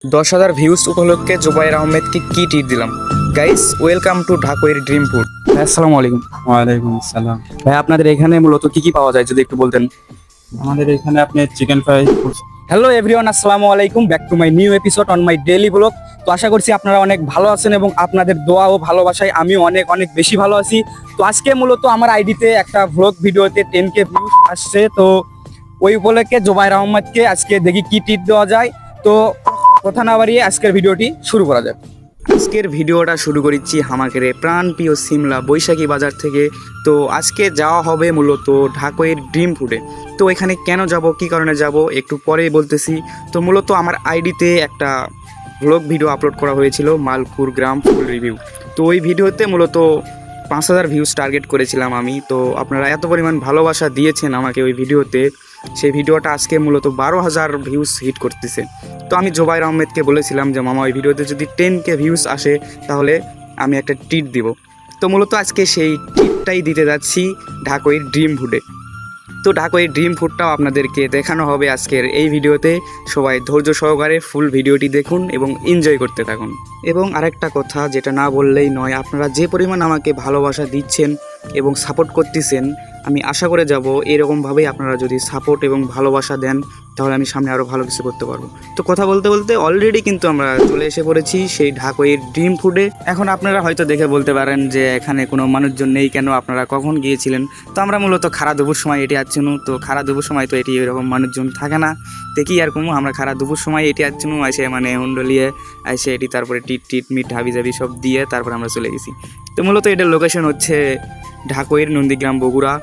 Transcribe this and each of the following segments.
10,000 views উপলক্ষে জুবাইর আহমেদকে কি ট্রিট দিলাম। গাইস, ওয়েলকাম টু ঢাকুইর ড্রিম ফুড। আসসালামু আলাইকুম। ওয়ালাইকুম আসসালাম। ভাই, আপনাদের এখানে মূলত কি কি পাওয়া যায় যদি একটু বলতেন। আমাদের এখানে আপনি চিকেন ফ্রাই। হ্যালো এভরিওয়ান, আসসালামু আলাইকুম, back to my new episode on my daily blog. তো আশা করছি আপনারা অনেক ভালো আছেন এবং আপনাদের দোয়া ও ভালোবাসায় আমি অনেক অনেক বেশি ভালো আছি। তো আজকে মূলত আমার আইডিতে একটা ভ্লগ ভিডিওতে 10K ভিউজ আসছে। তো ওই উপলক্ষে জুবাইর আহমেদকে আজকে দেখি কি ট্রিট দেওয়া যায়। তো কথা না বাড়িয়ে আজকের ভিডিওটি শুরু করা যাক। আজকের ভিডিওটা শুরু করেছি হামাকেরে প্রাণ প্রিয় সিমলা বৈশাখী বাজার থেকে। তো আজকে যাওয়া হবে মূলত ঢাকুইয়ের ড্রিম ফুডে। তো এখানে কেন যাব, কী কারণে যাব একটু পরেই বলতেছি। তো মূলত আমার আইডিতে একটা ব্লগ ভিডিও আপলোড করা হয়েছিল, মালপুর গ্রাম ফুল রিভিউ। তো ওই ভিডিওতে মূলত 5,000 ভিউজ টার্গেট করেছিলাম আমি। তো আপনারা এত পরিমাণ ভালোবাসা দিয়েছেন আমাকে ওই ভিডিওতে, সেই ভিডিওটা আজকে মূলত 12,000 ভিউজ হিট করতেছে। তো আমি জুবাইর আহমেদকে বলেছিলাম যে মামা, ওই ভিডিওতে যদি 10K ভিউজ আসে তাহলে আমি একটা ট্রিট দিব। তো মূলত আজকে সেই ট্রিটটাই দিতে যাচ্ছি ঢাকুইয়ের ড্রিম ফুডে। তো ঢাকুইয়ের ড্রিম ফুডটাও আপনাদেরকে দেখানো হবে আজকের এই ভিডিওতে। সবাই ধৈর্য সহকারে ফুল ভিডিওটি দেখুন এবং এনজয় করতে থাকুন। এবং আরেকটা কথা যেটা না বললেই নয়, আপনারা যে পরিমাণ আমাকে ভালোবাসা দিচ্ছেন এবং সাপোর্ট করতেছেন, আমি আশা করে যাব এরকমভাবেই আপনারা যদি সাপোর্ট এবং ভালোবাসা দেন তাহলে আমি সামনে আরও ভালো কিছু করতে পারবো। তো কথা বলতে বলতে অলরেডি কিন্তু আমরা চলে এসে পড়েছি সেই ঢাকুইয়ের ড্রিম ফুডে। এখন আপনারা হয়তো দেখে বলতে পারেন যে এখানে কোনো মানুষজন নেই কেন, আপনারা কখন গিয়েছিলেন। তো আমরা মূলত খারা দুপুর সময় এটি আসছিনু। তো খারা দুপুর সময় তো এটি এরকম মানুষজন থাকে না, দেখি আর কমু আমরা খারা দুপুর সময় এটি আসছিনু, এসে মানে হুন্ডলিয়ে এসে এটি তারপরে টিট মিট হাবি জাবি সব দিয়ে তারপর আমরা চলে গেছি। তো মূলত এটার লোকেশন হচ্ছে ঢাকুইয়ের নন্দীগ্রাম, বগুড়া।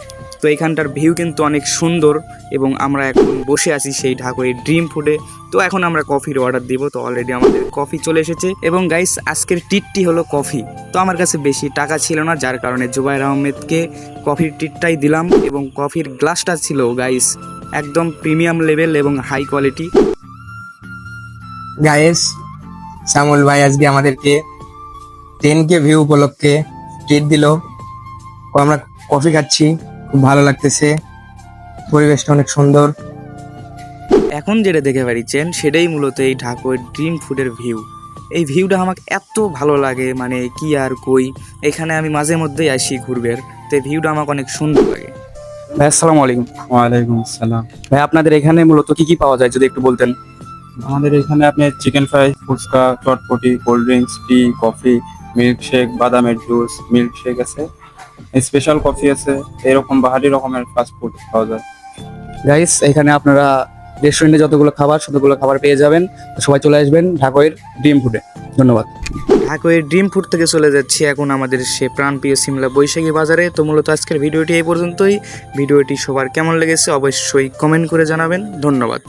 তো এখানটার ভিউ কিন্তু অনেক সুন্দর এবং আমরা এখন বসে আছি সেই ঢাকুইয়ের ড্রিম ফুডে। তো এখন আমরা কফির অর্ডার দিব। তো অলরেডি আমাদের কফি চলে এসেছে এবং গাইস আজকের ট্রিটটি হলো কফি। তো আমার কাছে বেশি টাকা ছিল না, যার কারণে জুবাইর আহমেদকে কফির ট্রিটটাই দিলাম। এবং কফির গ্লাসটা ছিল গাইস একদম প্রিমিয়াম লেভেল এবং হাই কোয়ালিটি। গায়েস, শ্যামল ভাই আজকে আমাদেরকে 10K ভিউ উপলক্ষে ট্রিট দিল। আমরা কফি খাচ্ছি, খুব ভালো লাগতেছে, পরিবেশটা অনেক সুন্দর। এখন যেটা দেখে পাচ্ছেন সেটাই মূলত এই ঢাকুইয়ের ড্রিম ফুডের ভিউ। এই ভিউটা আমাকে এত ভালো লাগে, মানে কি আর কই। এখানে আমি মাঝে মধ্যেই আসি ঘুরবের, তো এই ভিউটা আমাকে অনেক সুন্দর লাগে। ভাই আসসালামু আলাইকুম। ওয়ালাইকুম আসসালাম। ভাই, আপনাদের এখানে মূলত কি কি পাওয়া যায় যদি একটু বলতেন। আমাদের এখানে আপনি চিকেন ফ্রাই, ফুচকা, চটপটি, কোল্ড ড্রিঙ্কস, টি, কফি, মিল্কশেক, বাদামের জুস, মিল্কশেক আছে, স্পেশাল কফি আছে, এরকম বাহারি রকমের ফাস্ট ফুড পাওয়া যায়। গাইস, এখানে আপনারা রেস্টুরেন্টে যতগুলো খাবার পেয়ে যাবেন। তো সবাই চলে আসবেন ঢাকুইয়ের ড্রিম ফুডে। ধন্যবাদ। ঢাকুইয়ের ড্রিম ফুড থেকে চলে যাচ্ছি এখন আমাদের সে প্রাণপ্রিয় সিমলা বৈশাখী বাজারে। তো মূলত আজকের ভিডিওটি এই পর্যন্তই। ভিডিওটি সবার কেমন লেগেছে অবশ্যই কমেন্ট করে জানাবেন। ধন্যবাদ।